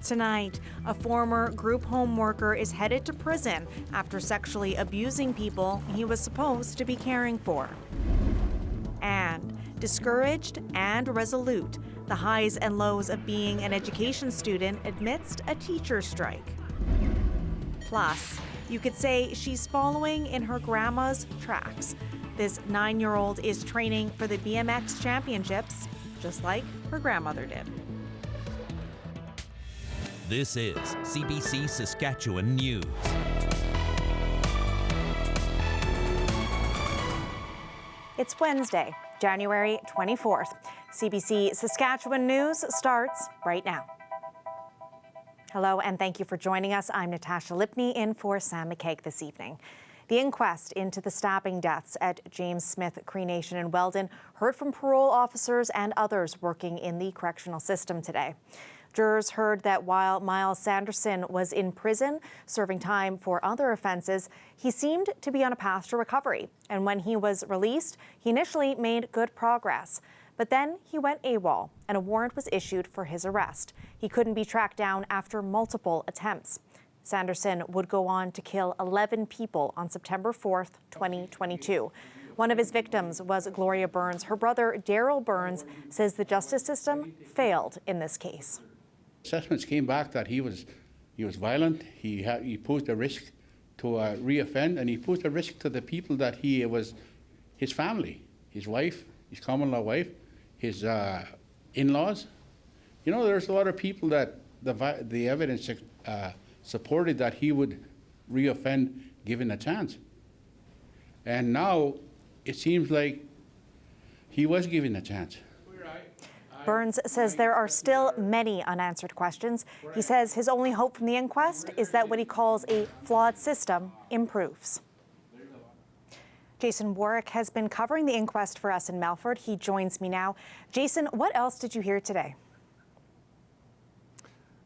Tonight, a former group home worker is headed to prison after sexually abusing people he was supposed to be caring for. And discouraged and resolute, the highs and lows of being an education student amidst a teacher's strike. Plus, you could say she's following in her grandma's tracks. This 9-year-old is training for the BMX championships, just like her grandmother did. This is CBC Saskatchewan News. It's Wednesday, January 24th. CBC Saskatchewan News starts right now. Hello, and thank you for joining us. I'm Natasha Lipney in for Sam McKeag this evening. The inquest into the stabbing deaths at James Smith Cree Nation in Weldon heard from parole officers and others working in the correctional system today. Jurors heard that while Miles Sanderson was in prison serving time for other offenses, he seemed to be on a path to recovery. And when he was released, he initially made good progress. But then he went AWOL, and a warrant was issued for his arrest. He couldn't be tracked down after multiple attempts. Sanderson would go on to kill 11 people on September 4th, 2022. One of his victims was Gloria Burns. Her brother, Daryl Burns, says the justice system failed in this case. Assessments came back that he was violent. He posed a risk to re-offend, and he posed a risk to the people that he was, his family, his wife, his common-law wife, his in-laws. You know, there's a lot of people that the evidence supported that he would re-offend given a chance. And now it seems like he was given a chance. Burns says there are still many unanswered questions. He says his only hope from the inquest is that what he calls a flawed system improves. Jason Warwick has been covering the inquest for us in Melfort. He joins me now. Jason, what else did you hear today?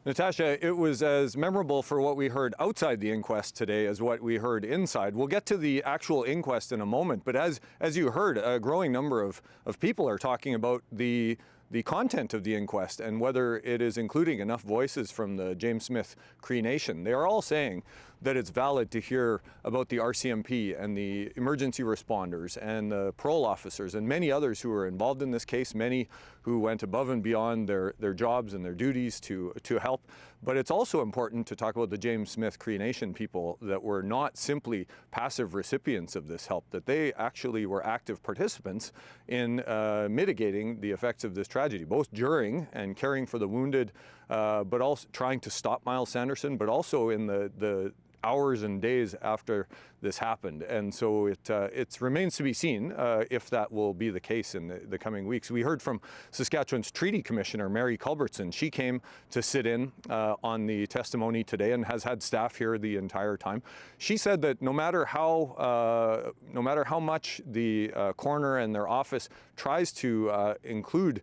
Natasha, it was as memorable for what we heard outside the inquest today as what we heard inside. We'll get to the actual inquest in a moment, but as you heard, a growing number of people are talking about the content of the inquest and whether it is including enough voices from the James Smith Cree Nation. They are all saying that it's valid to hear about the RCMP and the emergency responders and the parole officers and many others who were involved in this case, many who went above and beyond their jobs and their duties to help. But it's also important to talk about the James Smith Cree Nation people that were not simply passive recipients of this help, that they actually were active participants in mitigating the effects of this tragedy, both during and caring for the wounded, but also trying to stop Miles Sanderson, but also in the hours and days after this happened. And so it remains to be seen if that will be the case in the coming weeks. We heard from Saskatchewan's Treaty Commissioner, Mary Culbertson. She came to sit in on the testimony today and has had staff here the entire time. She said that no matter how much the coroner and their office tries to include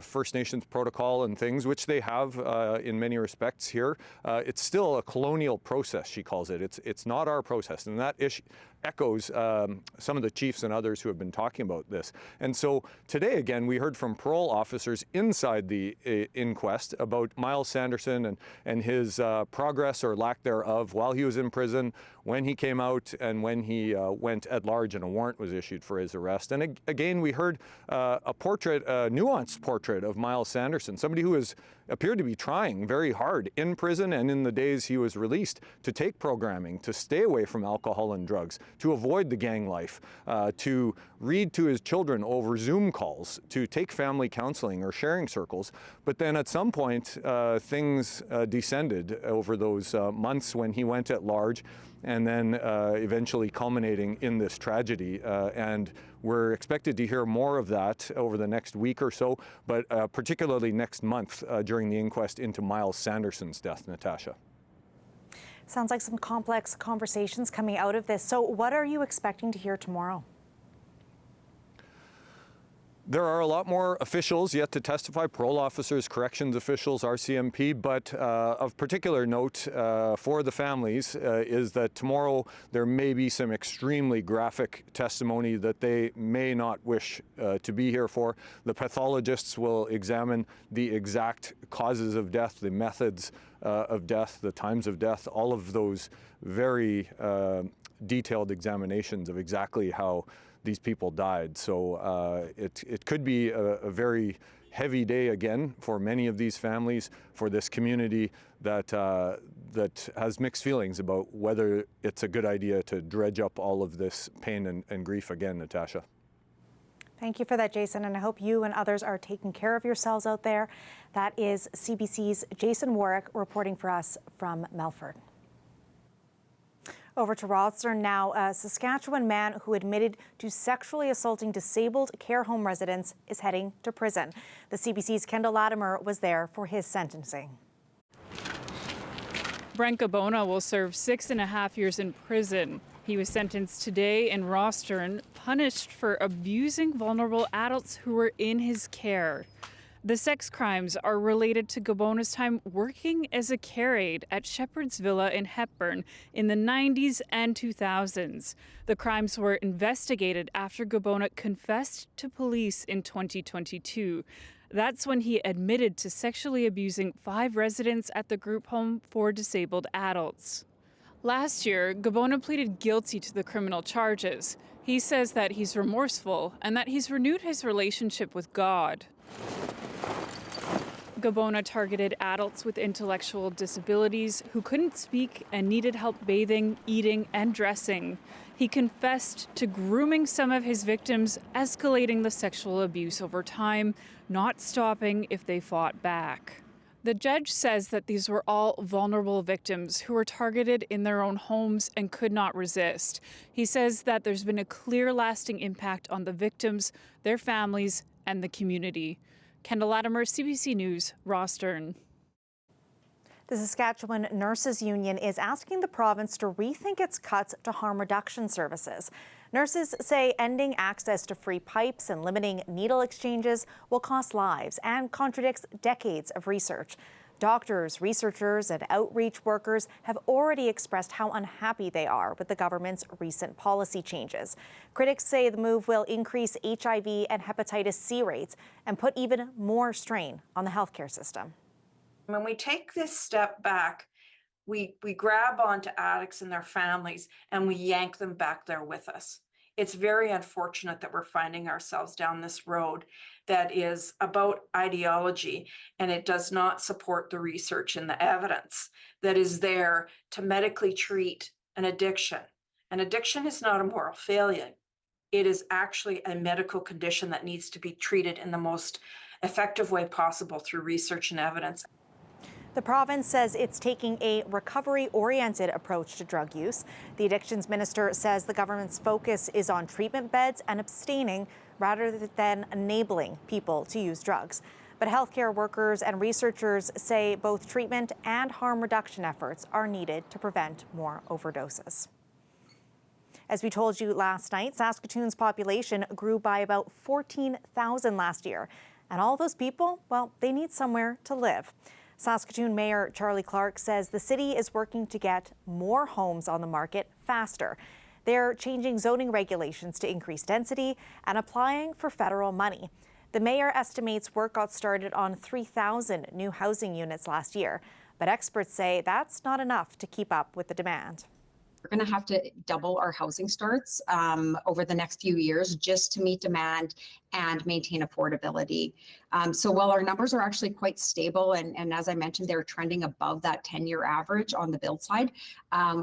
First Nations protocol and things, which they have in many respects here, it's still a colonial process, she calls it. It's not our process, and that echoes some of the chiefs and others who have been talking about this. And so today, again, we heard from parole officers inside the inquest about Miles Sanderson and his progress or lack thereof while he was in prison, when he came out, and when he went at large and a warrant was issued for his arrest. And again, we heard a nuanced portrait of Miles Sanderson, somebody who appeared to be trying very hard in prison and in the days he was released to take programming, to stay away from alcohol and drugs, to avoid the gang life, to read to his children over Zoom calls, to take family counseling or sharing circles. But then at some point, things descended over those months when he went at large, and then eventually culminating in this tragedy. And we're expected to hear more of that over the next week or so, but particularly next month during the inquest into Miles Sanderson's death, Natasha. Sounds like some complex conversations coming out of this. So what are you expecting to hear tomorrow? There are a lot more officials yet to testify, parole officers, corrections officials, RCMP, but of particular note for the families is that tomorrow there may be some extremely graphic testimony that they may not wish to be here for. The pathologists will examine the exact causes of death, the methods of death, the times of death, all of those very detailed examinations of exactly how these people died. So it could be a very heavy day again for many of these families, for this community that that has mixed feelings about whether it's a good idea to dredge up all of this pain and grief again, Natasha. Thank you for that, Jason, and I hope you and others are taking care of yourselves out there. That is CBC's Jason Warwick reporting for us from Melfort. Over to Ralston now. A Saskatchewan man who admitted to sexually assaulting disabled care home residents is heading to prison. The CBC's Kendall Latimer was there for his sentencing. Brent Gabona will serve 6.5 years in prison. He was sentenced today in Ralston, punished for abusing vulnerable adults who were in his care. The sex crimes are related to Gabona's time working as a care aide at Shepherd's Villa in Hepburn in the 90s and 2000s. The crimes were investigated after Gabona confessed to police in 2022. That's when he admitted to sexually abusing 5 residents at the group home for disabled adults. Last year, Gabona pleaded guilty to the criminal charges. He says that he's remorseful and that he's renewed his relationship with God. Gabona targeted adults with intellectual disabilities who couldn't speak and needed help bathing, eating, and dressing. He confessed to grooming some of his victims, escalating the sexual abuse over time, not stopping if they fought back. The judge says that these were all vulnerable victims who were targeted in their own homes and could not resist. He says that there's been a clear, lasting impact on the victims, their families, and the community. Kendall Latimer, CBC News, Ralston. The Saskatchewan Nurses Union is asking the province to rethink its cuts to harm reduction services. Nurses say ending access to free pipes and limiting needle exchanges will cost lives and contradicts decades of research. Doctors, researchers, and outreach workers have already expressed how unhappy they are with the government's recent policy changes. Critics say the move will increase HIV and hepatitis C rates and put even more strain on the healthcare system. When we take this step back, we grab onto addicts and their families and we yank them back there with us. It's very unfortunate that we're finding ourselves down this road that is about ideology, and it does not support the research and the evidence that is there to medically treat an addiction. An addiction is not a moral failure. It is actually a medical condition that needs to be treated in the most effective way possible through research and evidence. The province says it's taking a recovery-oriented approach to drug use. The addictions minister says the government's focus is on treatment beds and abstaining rather than enabling people to use drugs. But healthcare workers and researchers say both treatment and harm reduction efforts are needed to prevent more overdoses. As we told you last night, Saskatoon's population grew by about 14,000 last year. And all those people, well, they need somewhere to live. Saskatoon Mayor Charlie Clark says the city is working to get more homes on the market faster. They're changing zoning regulations to increase density and applying for federal money. The mayor estimates work got started on 3,000 new housing units last year, but experts say that's not enough to keep up with the demand. We're going to have to double our housing starts over the next few years just to meet demand and maintain affordability. So while our numbers are actually quite stable, and as I mentioned, they're trending above that 10-year average on the build side,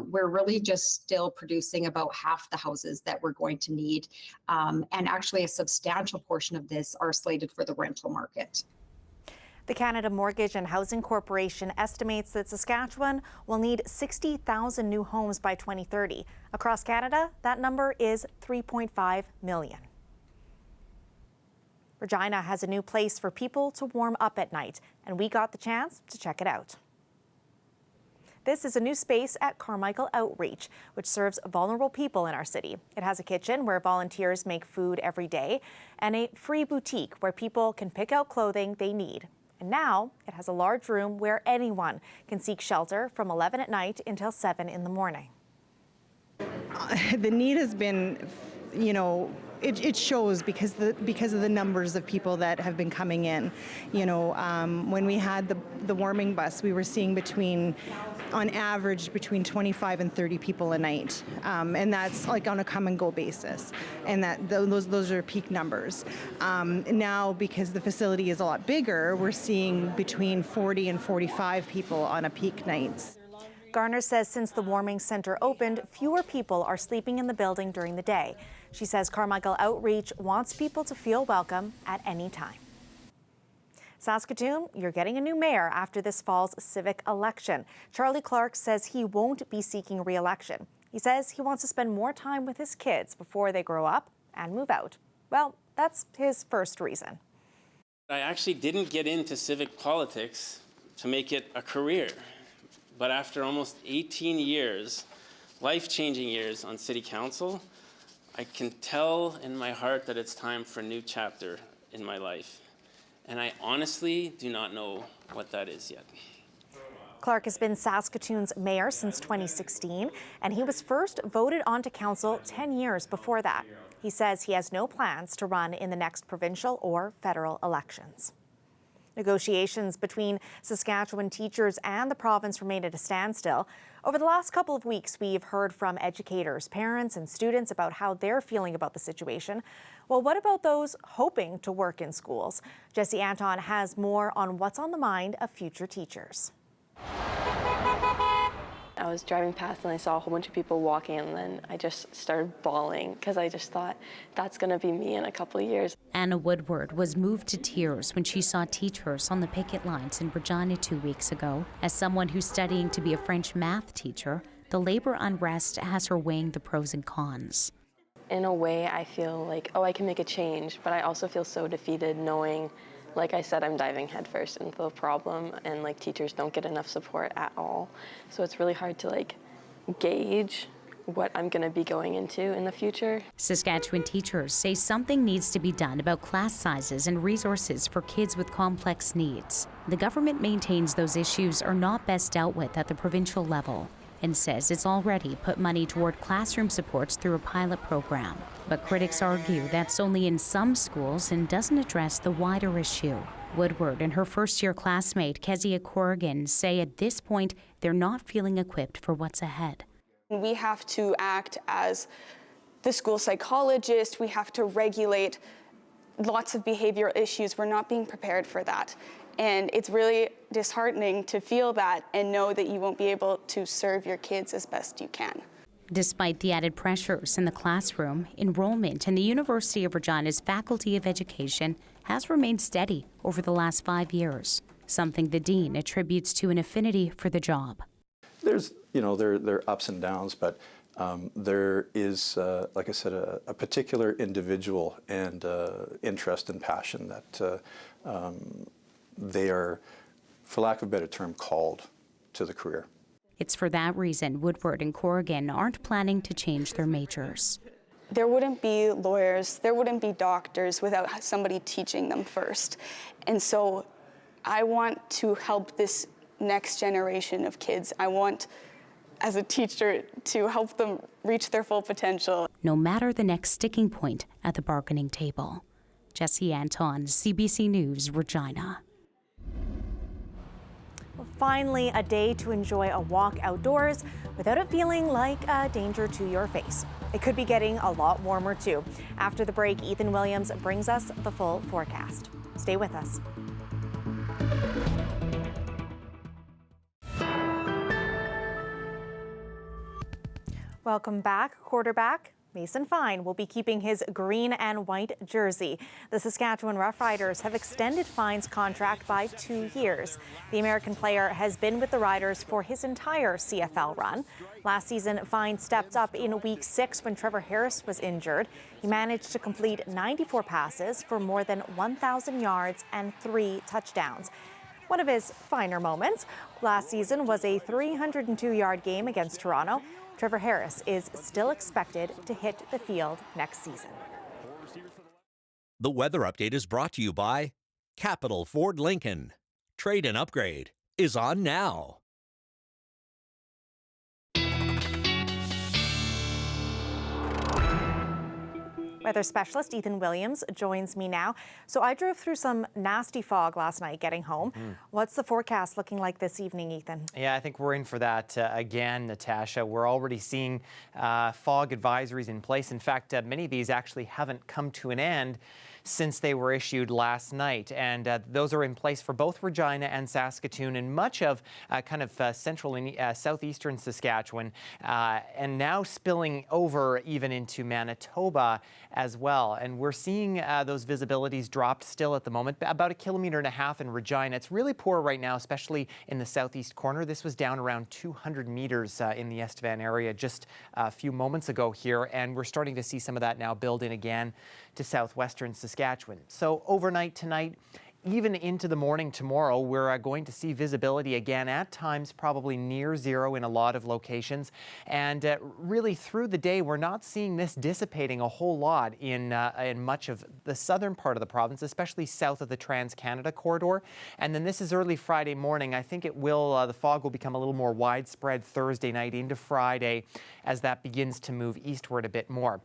we're really just still producing about half the houses that we're going to need. And actually a substantial portion of this are slated for the rental market. The Canada Mortgage and Housing Corporation estimates that Saskatchewan will need 60,000 new homes by 2030. Across Canada, that number is 3.5 million. Regina has a new place for people to warm up at night, and we got the chance to check it out. This is a new space at Carmichael Outreach, which serves vulnerable people in our city. It has a kitchen where volunteers make food every day and a free boutique where people can pick out clothing they need. And now it has a large room where anyone can seek shelter from 11 at night until 7 in the morning. The need has been, it shows because of the numbers of people that have been coming in. When we had the warming bus, we were seeing on average between 25 and 30 people a night, and that's like on a come and go basis, and those are peak numbers. Now, because the facility is a lot bigger, we're seeing between 40 and 45 people on a peak nights. Garner says since the warming center opened, fewer people are sleeping in the building during the day. She says Carmichael Outreach wants people to feel welcome at any time. Saskatoon, you're getting a new mayor after this fall's civic election. Charlie Clark says he won't be seeking re-election. He says he wants to spend more time with his kids before they grow up and move out. Well, that's his first reason. I actually didn't get into civic politics to make it a career. But after almost 18 years, life-changing years on city council, I can tell in my heart that it's time for a new chapter in my life. And I honestly do not know what that is yet. Clark has been Saskatoon's mayor since 2016, and he was first voted onto council 10 years before that. He says he has no plans to run in the next provincial or federal elections. Negotiations between Saskatchewan teachers and the province remain at a standstill. Over the last couple of weeks, we've heard from educators, parents, and students about how they're feeling about the situation. Well, what about those hoping to work in schools? Jesse Anton has more on what's on the mind of future teachers. I was driving past and I saw a whole bunch of people walking, and then I just started bawling because I just thought that's going to be me in a couple of years. Anna Woodward was moved to tears when she saw teachers on the picket lines in Regina 2 weeks ago. As someone who's studying to be a French math teacher, the labor unrest has her weighing the pros and cons. In a way, I feel like, I can make a change, but I also feel so defeated knowing, like I said, I'm diving headfirst into the problem, and teachers don't get enough support at all. So it's really hard to gauge what I'm going to be going into in the future. Saskatchewan teachers say something needs to be done about class sizes and resources for kids with complex needs. The government maintains those issues are not best dealt with at the provincial level and says it's already put money toward classroom supports through a pilot program. But critics argue that's only in some schools and doesn't address the wider issue. Woodward and her first-year classmate, Kezia Corrigan, say at this point they're not feeling equipped for what's ahead. We have to act as the school psychologist. We have to regulate lots of behavioral issues. We're not being prepared for that. And it's really disheartening to feel that and know that you won't be able to serve your kids as best you can. Despite the added pressures in the classroom, enrollment in the University of Regina's Faculty of Education has remained steady over the last 5 years, something the dean attributes to an affinity for the job. There's, there are ups and downs, but there is, like I said, a particular individual and interest and passion that they are, for lack of a better term, called to the career. It's for that reason Woodward and Corrigan aren't planning to change their majors. There wouldn't be lawyers, there wouldn't be doctors without somebody teaching them first. And so I want to help this next generation of kids. I want, as a teacher, to help them reach their full potential. No matter the next sticking point at the bargaining table. Jesse Anton, CBC News, Regina. Finally, a day to enjoy a walk outdoors without it feeling like a danger to your face. It could be getting a lot warmer too. After the break, Ethan Williams brings us the full forecast. Stay with us. Welcome back. Quarterback Mason Fine will be keeping his green and white jersey. The Saskatchewan Roughriders have extended Fine's contract by 2 years. The American player has been with the Riders for his entire CFL run. Last season, Fine stepped up in Week 6 when Trevor Harris was injured. He managed to complete 94 passes for more than 1,000 yards and 3 touchdowns. One of his finer moments last season was a 302-yard game against Toronto. Trevor Harris is still expected to hit the field next season. The weather update is brought to you by Capital Ford Lincoln. Trade and upgrade is on now. Weather specialist Ethan Williams joins me now. So I drove through some nasty fog last night getting home. What's the forecast looking like this evening, Ethan? Yeah, I think we're in for that again, Natasha. We're already seeing fog advisories in place. In fact, many of these actually haven't come to an end since they were issued last night. And those are in place for both Regina and Saskatoon and much of central and southeastern Saskatchewan, and now spilling over even into Manitoba as well. And we're seeing those visibilities dropped still at the moment, about 1.5 kilometers in Regina. It's really poor right now, especially in the southeast corner. This was down around 200 meters in the Estevan area just a few moments ago here, and we're starting to see some of that now build in again to southwestern Saskatchewan. So overnight tonight, even into the morning tomorrow, we're going to see visibility again, at times probably near zero in a lot of locations. And really through the day, we're not seeing this dissipating a whole lot in much of the southern part of the province, especially south of the Trans-Canada corridor. And then this is early Friday morning. I think it will, the fog will become a little more widespread Thursday night into Friday as that begins to move eastward a bit more.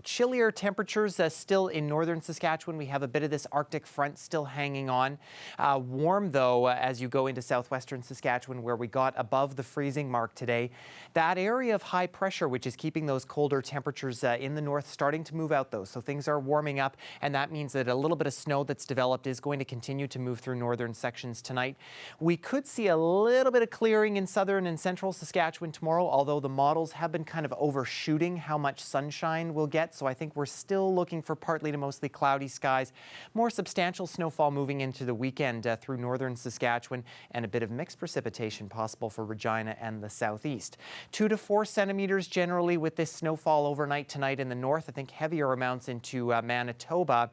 Chillier temperatures still in northern Saskatchewan. We have a bit of this Arctic front still hanging on. Warm, though, as you go into southwestern Saskatchewan, where we got above the freezing mark today. That area of high pressure, which is keeping those colder temperatures in the north, starting to move out, though. So things are warming up, and that means that a little bit of snow that's developed is going to continue to move through northern sections tonight. We could see a little bit of clearing in southern and central Saskatchewan tomorrow, although the models have been kind of overshooting how much sunshine we'll get. So I think we're still looking for partly to mostly cloudy skies. More substantial snowfall moving into the weekend through northern Saskatchewan, and a bit of mixed precipitation possible for Regina and the southeast. 2 to 4 centimeters generally with this snowfall overnight tonight in the north. I think heavier amounts into Manitoba.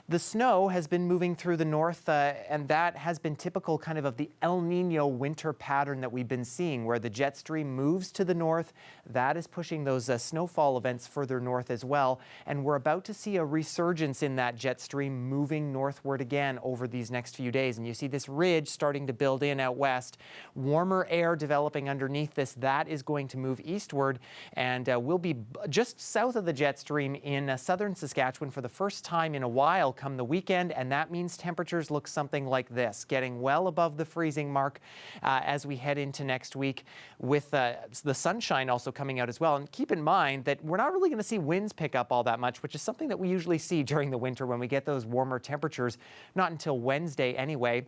The snow has been moving through the north, and that has been typical kind of the El Nino winter pattern that we've been seeing, where the jet stream moves to the north. That is pushing those snowfall events further north as well. And we're about to see a resurgence in that jet stream moving northward again over these next few days. And you see this ridge starting to build in out west. Warmer air developing underneath this. That is going to move eastward, and we'll be just south of the jet stream in southern Saskatchewan for the first time in a while come the weekend, and that means temperatures look something like this, getting well above the freezing mark as we head into next week, with the sunshine also coming out as well. And keep in mind that we're not really going to see winds pick up all that much, which is something that we usually see during the winter when we get those warmer temperatures, not until Wednesday anyway.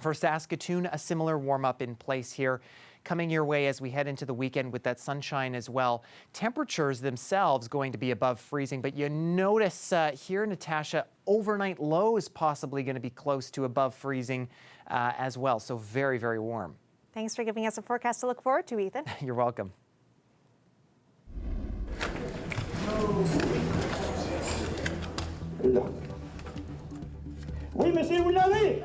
For Saskatoon, a similar warm-up in place here, coming your way as we head into the weekend with that sunshine as well. Temperatures themselves going to be above freezing, but you notice here, Natasha, overnight lows possibly going to be close to above freezing as well. So very, very warm. Thanks for giving us a forecast to look forward to, Ethan. You're welcome. Oui, monsieur, vous l'avez.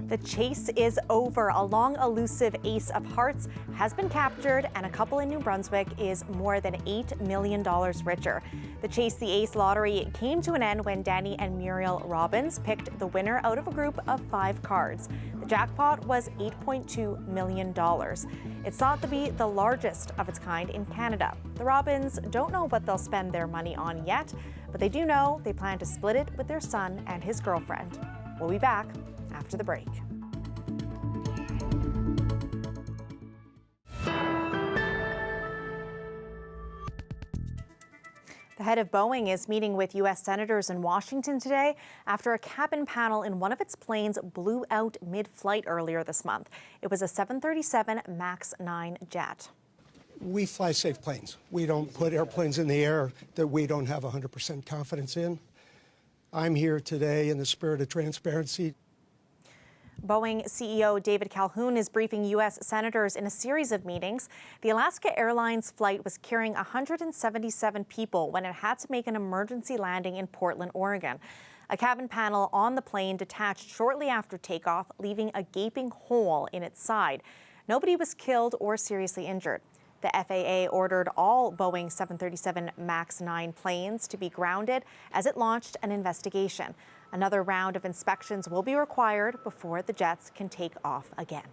The chase is over. A long, elusive ace of hearts has been captured, and a couple in New Brunswick is more than $8 million richer. The Chase the Ace lottery came to an end when Danny and Muriel Robbins picked the winner out of a group of 5 cards. The jackpot was $8.2 million. It's thought to be the largest of its kind in Canada. The Robbins don't know what they'll spend their money on yet, but they do know they plan to split it with their son and his girlfriend. We'll be back after the break. The head of Boeing is meeting with U.S. senators in Washington today after a cabin panel in one of its planes blew out mid-flight earlier this month. It was a 737 MAX 9 jet. We fly safe planes. We don't put airplanes in the air that we don't have 100% confidence in. I'm here today in the spirit of transparency. Boeing CEO David Calhoun is briefing U.S. senators in a series of meetings. The Alaska Airlines flight was carrying 177 people when it had to make an emergency landing in Portland, Oregon. A cabin panel on the plane detached shortly after takeoff, leaving a gaping hole in its side. Nobody was killed or seriously injured. The FAA ordered all Boeing 737 MAX 9 planes to be grounded as it launched an investigation. Another round of inspections will be required before the jets can take off again.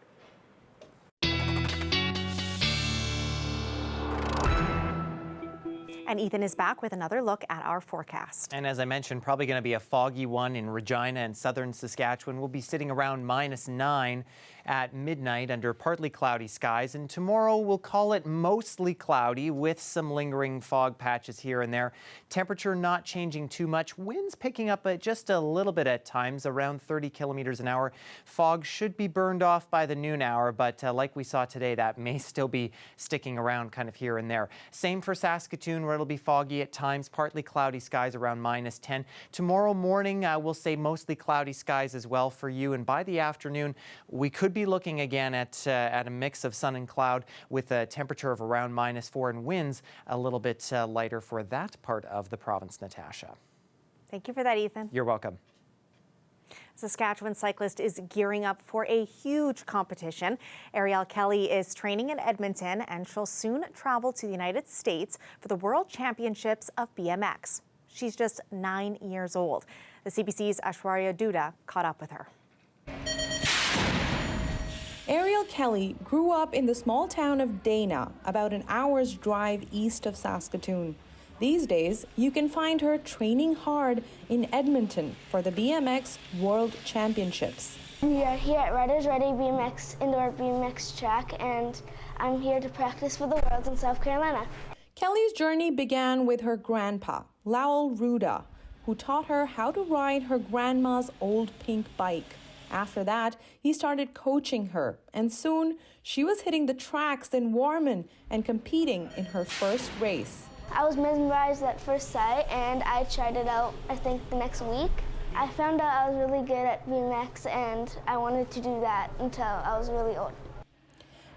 And Ethan is back with another look at our forecast. And as I mentioned, probably going to be a foggy one in Regina and southern Saskatchewan. We'll be sitting around -9 at midnight under partly cloudy skies. And tomorrow we'll call it mostly cloudy with some lingering fog patches here and there. Temperature not changing too much. Winds picking up just a little bit at times, around 30 kilometers an hour. Fog should be burned off by the noon hour, but like we saw today, that may still be sticking around kind of here and there. Same for Saskatoon, where it'll be foggy at times, partly cloudy skies around -10. Tomorrow morning, we'll say mostly cloudy skies as well for you. And by the afternoon, we could be looking again at a mix of sun and cloud with a temperature of around -4 and winds a little bit lighter for that part of the province, Natasha. Thank you for that, Ethan. You're welcome. Saskatchewan cyclist is gearing up for a huge competition. Ariel Kelly is training in Edmonton, and she'll soon travel to the United States for the World Championships of BMX. She's just 9 years old. The CBC's Aishwarya Duda caught up with her. Ariel Kelly grew up in the small town of Dana, about an hour's drive east of Saskatoon. These days, you can find her training hard in Edmonton for the BMX World Championships. We are here at Riders Ready BMX indoor BMX track, and I'm here to practice for the Worlds in South Carolina. Kelly's journey began with her grandpa, Lowell Ruda, who taught her how to ride her grandma's old pink bike. After that, he started coaching her, and soon she was hitting the tracks in Warman and competing in her first race. I was mesmerized at first sight, and I tried it out, I think, the next week. I found out I was really good at BMX, and I wanted to do that until I was really old.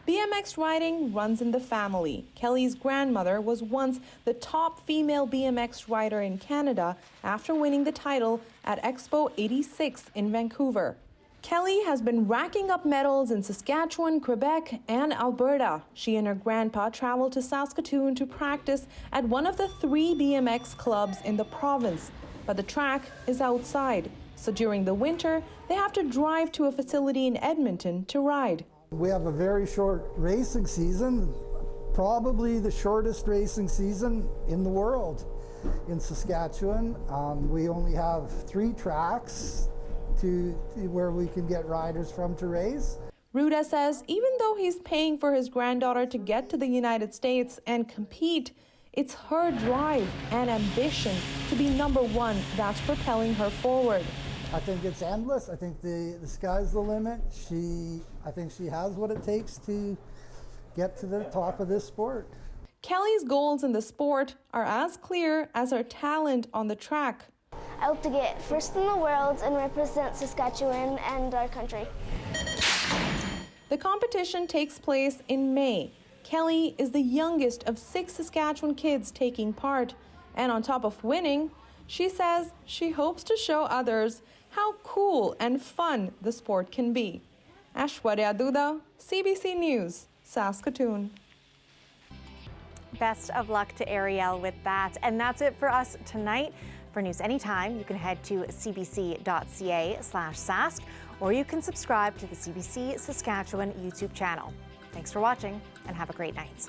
BMX riding runs in the family. Kelly's grandmother was once the top female BMX rider in Canada after winning the title at Expo 86 in Vancouver. Kelly has been racking up medals in Saskatchewan, Quebec, and Alberta. She and her grandpa traveled to Saskatoon to practice at one of the 3 BMX clubs in the province, but the track is outside. So during the winter, they have to drive to a facility in Edmonton to ride. We have a very short racing season, probably the shortest racing season in the world in Saskatchewan. We only have 3 tracks to where we can get riders from to race. Ruda says even though he's paying for his granddaughter to get to the United States and compete, it's her drive and ambition to be #1 that's propelling her forward. I think it's endless. I think the sky's the limit. I think she has what it takes to get to the top of this sport. Kelly's goals in the sport are as clear as her talent on the track. I hope to get first in the world and represent Saskatchewan and our country. The competition takes place in May. Kelly is the youngest of 6 Saskatchewan kids taking part. And on top of winning, she says she hopes to show others how cool and fun the sport can be. Aishwarya Duda, CBC News, Saskatoon. Best of luck to Ariel with that. And that's it for us tonight. For news anytime, you can head to cbc.ca/sask, or you can subscribe to the CBC Saskatchewan YouTube channel. Thanks for watching, and have a great night.